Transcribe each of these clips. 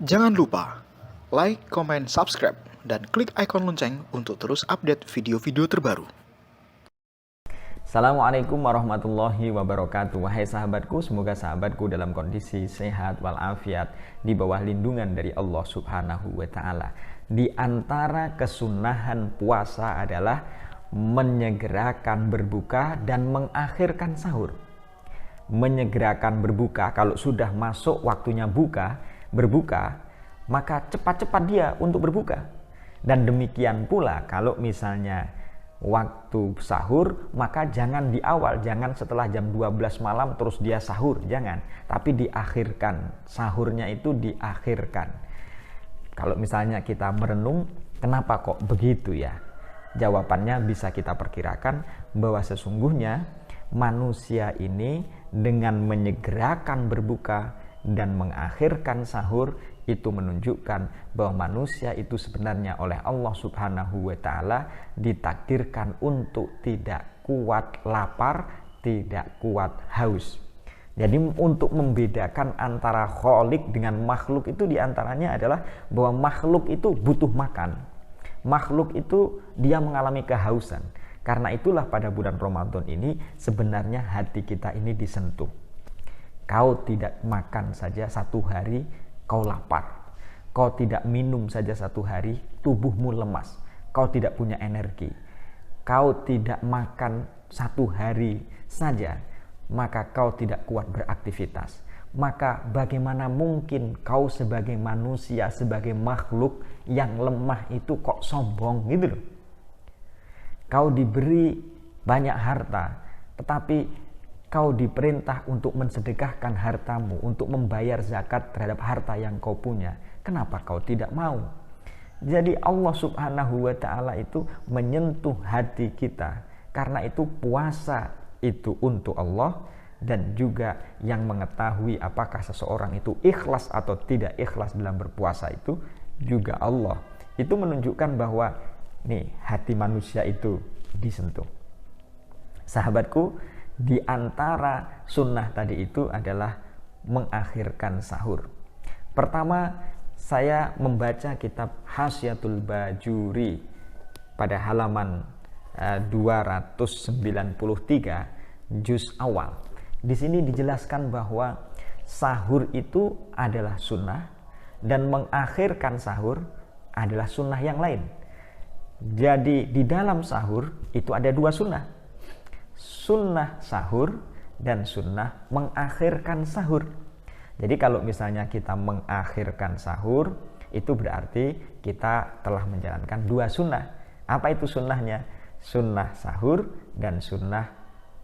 Jangan lupa like, comment, subscribe, dan klik ikon lonceng untuk terus update video-video terbaru. Assalamualaikum warahmatullahi wabarakatuh. Wahai sahabatku, semoga sahabatku dalam kondisi sehat walafiat di bawah lindungan dari Allah Subhanahu wa Ta'ala. Di antara kesunahan puasa adalah menyegerakan berbuka dan mengakhirkan sahur. Menyegerakan berbuka, kalau sudah masuk waktunya berbuka, maka cepat-cepat dia untuk berbuka. Dan demikian pula kalau misalnya waktu sahur, maka jangan di awal, jangan setelah jam 12 malam terus dia sahur, jangan, tapi diakhirkan. Sahurnya itu diakhirkan. Kalau misalnya kita merenung, kenapa kok begitu ya? Jawabannya bisa kita perkirakan bahwa sesungguhnya manusia ini dengan menyegerakan berbuka dan mengakhirkan sahur itu menunjukkan bahwa manusia itu sebenarnya oleh Allah Subhanahu wa Ta'ala ditakdirkan untuk tidak kuat lapar, tidak kuat haus. Jadi untuk membedakan antara khalik dengan makhluk itu diantaranya adalah bahwa makhluk itu butuh makan. Makhluk itu dia mengalami kehausan. Karena itulah pada bulan Ramadan ini sebenarnya hati kita ini disentuh. Kau tidak makan saja satu hari, kau lapar. Kau tidak minum saja satu hari, tubuhmu lemas. Kau tidak punya energi. Kau tidak makan satu hari saja, maka kau tidak kuat beraktivitas. Maka bagaimana mungkin kau sebagai manusia, sebagai makhluk yang lemah itu kok sombong gitu loh. Kau diberi banyak harta, tetapi kau diperintah untuk mensedekahkan hartamu, untuk membayar zakat terhadap harta yang kau punya. Kenapa kau tidak mau? Jadi Allah Subhanahu wa Ta'ala itu menyentuh hati kita. Karena itu puasa itu untuk Allah, dan juga yang mengetahui apakah seseorang itu ikhlas atau tidak ikhlas dalam berpuasa itu juga Allah. Itu menunjukkan bahwa nih hati manusia itu disentuh. Sahabatku, di antara sunnah tadi itu adalah mengakhirkan sahur. Pertama, saya membaca kitab Hasyiatul Bajuri pada halaman 293 juz awal. Di sini dijelaskan bahwa sahur itu adalah sunnah dan mengakhirkan sahur adalah sunnah yang lain. Jadi di dalam sahur itu ada dua sunnah. Sunnah sahur dan sunnah mengakhirkan sahur. Jadi kalau misalnya kita mengakhirkan sahur, itu berarti kita telah menjalankan dua sunnah. Apa itu sunnahnya? Sunnah sahur dan sunnah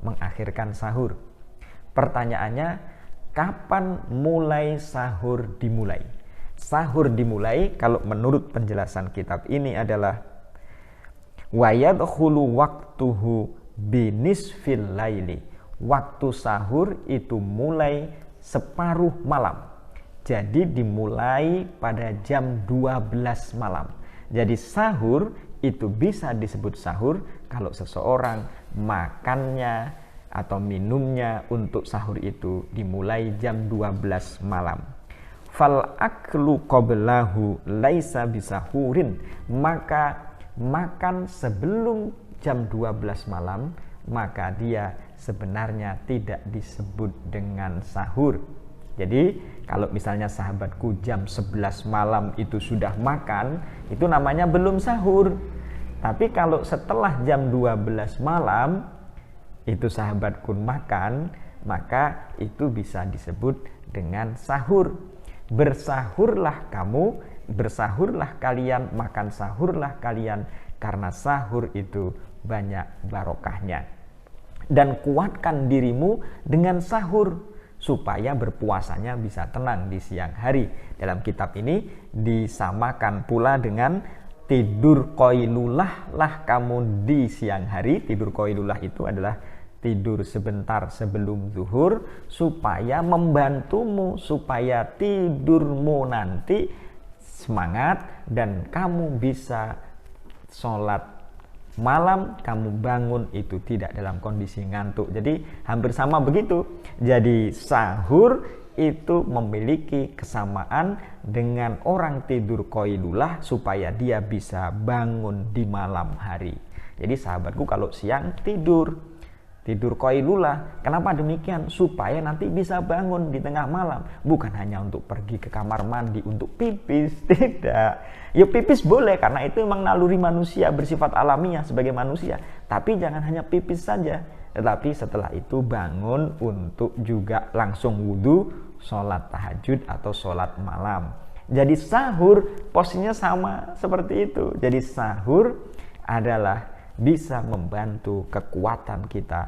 mengakhirkan sahur. Pertanyaannya, kapan mulai sahur dimulai? Sahur dimulai kalau menurut penjelasan kitab ini adalah wa yadkhulu waqtuhu binisfil laili. Waktu sahur itu mulai separuh malam. Jadi dimulai pada jam 12 malam. Jadi sahur itu bisa disebut sahur kalau seseorang makannya atau minumnya untuk sahur itu dimulai jam 12 malam. Fal aklu qablahu laisa bisahurin. Maka makan sebelum jam 12 malam, maka dia sebenarnya tidak disebut dengan sahur. Jadi kalau misalnya sahabatku jam 11 malam itu sudah makan, itu namanya belum sahur. Tapi kalau setelah jam 12 malam itu sahabatku makan, maka itu bisa disebut dengan sahur. Bersahurlah kamu, bersahurlah kalian, makan sahurlah kalian, karena sahur itu banyak barokahnya. Dan kuatkan dirimu dengan sahur supaya berpuasanya bisa tenang di siang hari. Dalam kitab ini disamakan pula dengan tidur qailulah lah kamu di siang hari. Tidur qailulah itu adalah tidur sebentar sebelum zuhur supaya membantumu, supaya tidurmu nanti semangat dan kamu bisa sholat malam, kamu bangun itu tidak dalam kondisi ngantuk. Jadi hampir sama begitu. Jadi sahur itu memiliki kesamaan dengan orang tidur qailulah supaya dia bisa bangun di malam hari. Jadi sahabatku kalau siang tidur qailulah. Kenapa demikian? Supaya nanti bisa bangun di tengah malam. Bukan hanya untuk pergi ke kamar mandi untuk pipis, tidak. Ya pipis boleh karena itu memang naluri manusia, bersifat alamiah sebagai manusia. Tapi jangan hanya pipis saja. Tetapi setelah itu bangun untuk juga langsung wudhu, sholat tahajud atau sholat malam. Jadi sahur posisinya sama seperti itu. Jadi sahur adalah bisa membantu kekuatan kita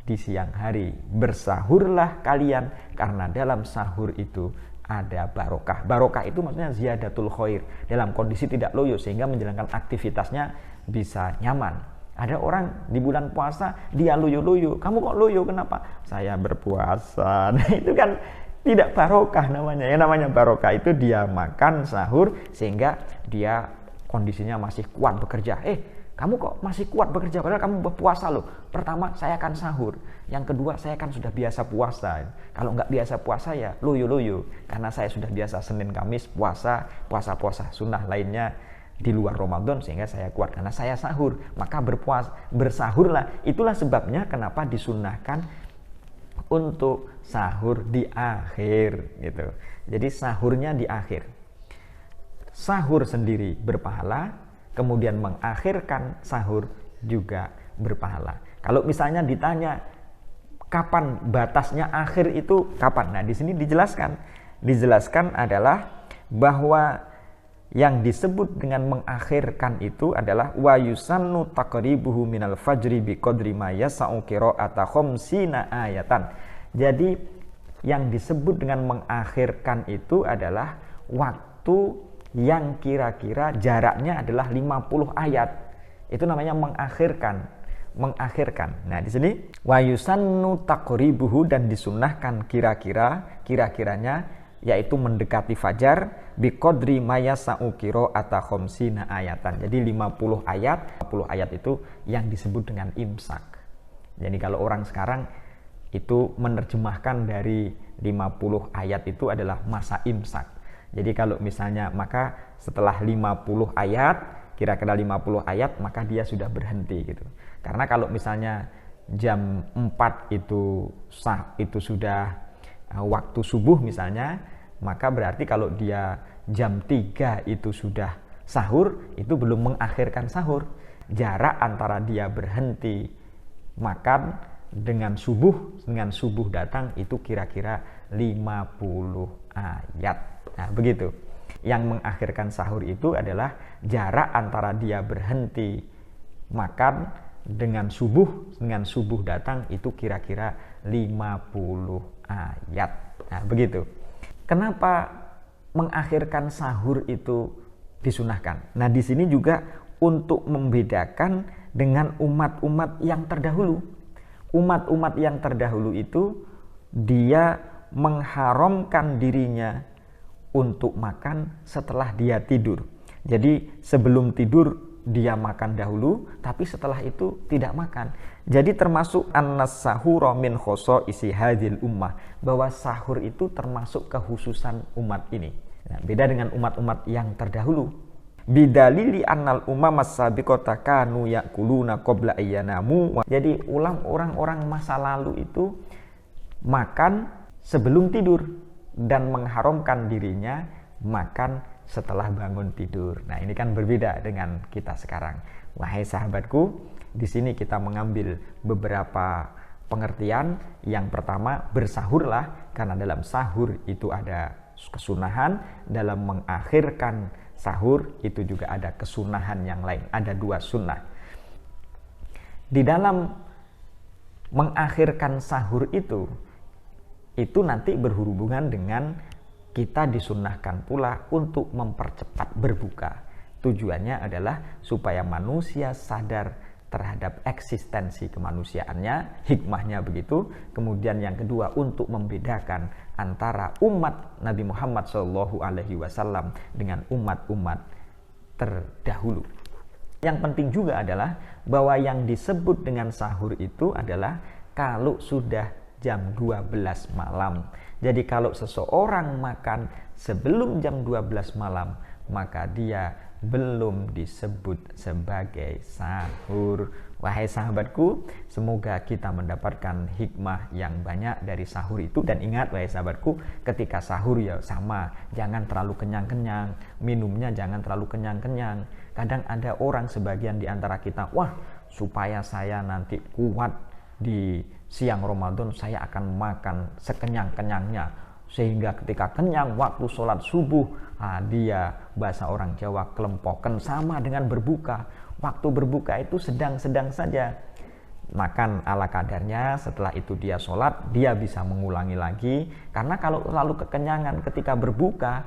di siang hari. Bersahurlah kalian karena dalam sahur itu ada barokah. Barokah itu maksudnya ziyadatul khair, dalam kondisi tidak loyo sehingga menjalankan aktivitasnya bisa nyaman. Ada orang di bulan puasa dia loyo-loyo. Kamu kok loyo? Kenapa? Saya berpuasa. Nah itu kan tidak barokah namanya. Ya namanya barokah itu dia makan sahur sehingga dia kondisinya masih kuat bekerja. Kamu kok masih kuat bekerja padahal kamu berpuasa loh. Pertama saya akan sahur, yang kedua saya kan sudah biasa puasa. Kalau nggak biasa puasa ya loyo-loyo, karena saya sudah biasa Senin Kamis puasa sunnah lainnya di luar Ramadan sehingga saya kuat karena saya sahur. Maka bersahurlah. Itulah sebabnya kenapa disunnahkan untuk sahur di akhir gitu. Jadi sahurnya di akhir. Sahur sendiri berpahala, kemudian mengakhirkan sahur juga berpahala. Kalau misalnya ditanya kapan batasnya akhir itu kapan? Nah, di sini dijelaskan adalah bahwa yang disebut dengan mengakhirkan itu adalah wa yusannu taqribuhu minal fajri biqadri ma yasa'u qira'ata khamsina ayatan. Jadi yang disebut dengan mengakhirkan itu adalah waktu yang kira-kira jaraknya adalah 50 ayat. Itu namanya mengakhirkan. Nah, di sini wa yusannu taqribuhu dan disunnahkan kira-kiranya yaitu mendekati fajar biqadri mayasa'u qira'ata khamsina ayatan. Jadi 50 ayat itu yang disebut dengan imsak. Jadi kalau orang sekarang itu menerjemahkan dari 50 ayat itu adalah masa imsak. Jadi kalau misalnya maka setelah 50 ayat, kira-kira 50 ayat maka dia sudah berhenti gitu. Karena kalau misalnya jam 4 itu sudah waktu subuh misalnya, maka berarti kalau dia jam 3 itu sudah sahur, itu belum mengakhirkan sahur. Jarak antara dia berhenti makan dengan subuh datang itu kira-kira 50 ayat. Nah, begitu. Yang mengakhirkan sahur itu adalah jarak antara dia berhenti makan dengan subuh datang itu kira-kira 50 ayat. Nah, begitu. Kenapa mengakhirkan sahur itu disunahkan? Nah, di sini juga untuk membedakan dengan umat-umat yang terdahulu. Umat-umat yang terdahulu itu dia mengharamkan dirinya untuk makan setelah dia tidur. Jadi sebelum tidur dia makan dahulu, tapi setelah itu tidak makan. Jadi termasuk annas sahura min khosoisi hadhil ummah, bahwa sahur itu termasuk kekhususan umat ini. Nah, beda dengan umat-umat yang terdahulu. Bidalili annal umam as-sabiqata kanu yakuluna qabla ayyanamu. Jadi orang-orang masa lalu itu makan sebelum tidur dan mengharamkan dirinya makan setelah bangun tidur. Nah, ini kan berbeda dengan kita sekarang. Wahai sahabatku, di sini kita mengambil beberapa pengertian. Yang pertama, bersahurlah karena dalam sahur itu ada kesunahan, dalam mengakhirkan sahur itu juga ada kesunahan yang lain. Ada 2 sunnah. Di dalam mengakhirkan sahur itu nanti berhubungan dengan kita disunnahkan pula untuk mempercepat berbuka. Tujuannya adalah supaya manusia sadar terhadap eksistensi kemanusiaannya, hikmahnya begitu. Kemudian yang kedua, untuk membedakan antara umat Nabi Muhammad SAW dengan umat-umat terdahulu. Yang penting juga adalah bahwa yang disebut dengan sahur itu adalah kalau sudah jam 12 malam. Jadi kalau seseorang makan sebelum jam 12 malam, maka dia belum disebut sebagai sahur. Wahai sahabatku, semoga kita mendapatkan hikmah yang banyak dari sahur itu. Dan ingat wahai sahabatku, ketika sahur ya sama, jangan terlalu kenyang-kenyang, minumnya jangan terlalu kenyang-kenyang. Kadang ada orang sebagian di antara kita, wah supaya saya nanti kuat di siang Ramadan, saya akan makan sekenyang-kenyangnya. Sehingga ketika kenyang waktu sholat subuh, dia bahasa orang Jawa kelempoken, sama dengan berbuka. Waktu berbuka itu sedang-sedang saja, makan ala kadarnya. Setelah itu dia sholat, dia bisa mengulangi lagi. Karena kalau terlalu kekenyangan ketika berbuka,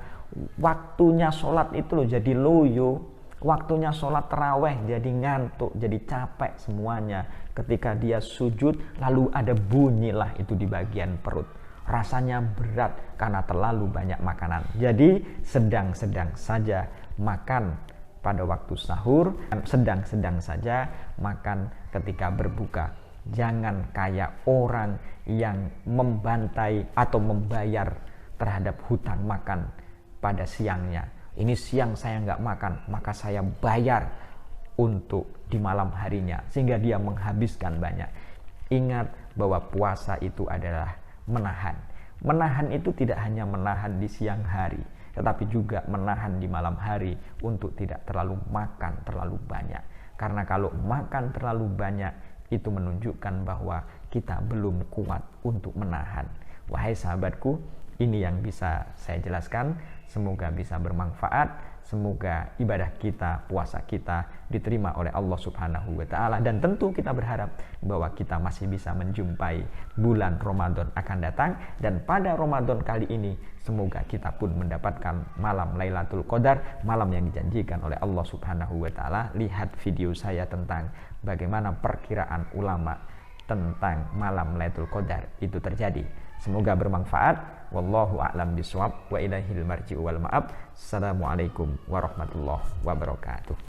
waktunya sholat itu loh jadi loyo, waktunya sholat taraweh jadi ngantuk, jadi capek semuanya. Ketika dia sujud, lalu ada bunyilah itu di bagian perut, rasanya berat karena terlalu banyak makanan. Jadi sedang-sedang saja makan pada waktu sahur, sedang-sedang saja makan ketika berbuka. Jangan kayak orang yang membantai atau membayar terhadap hutang makan pada siangnya. Ini siang saya nggak makan, maka saya bayar untuk di malam harinya, sehingga dia menghabiskan banyak. Ingat bahwa puasa itu adalah menahan. Menahan itu tidak hanya menahan di siang hari, tetapi juga menahan di malam hari untuk tidak terlalu makan terlalu banyak. Karena kalau makan terlalu banyak, itu menunjukkan bahwa kita belum kuat untuk menahan. Wahai sahabatku, ini yang bisa saya jelaskan. Semoga bisa bermanfaat. Semoga ibadah kita, puasa kita diterima oleh Allah Subhanahu wa Ta'ala. Dan tentu kita berharap bahwa kita masih bisa menjumpai bulan Ramadan akan datang. Dan pada Ramadan kali ini, semoga kita pun mendapatkan malam Lailatul Qadar, malam yang dijanjikan oleh Allah Subhanahu wa Ta'ala. Lihat video saya tentang bagaimana perkiraan ulama tentang malam Lailatul Qadar itu terjadi. Semoga bermanfaat. Wallahu a'lam bishawab wa ilaihil marji'u wal ma'ab. Assalamualaikum warahmatullahi wabarakatuh.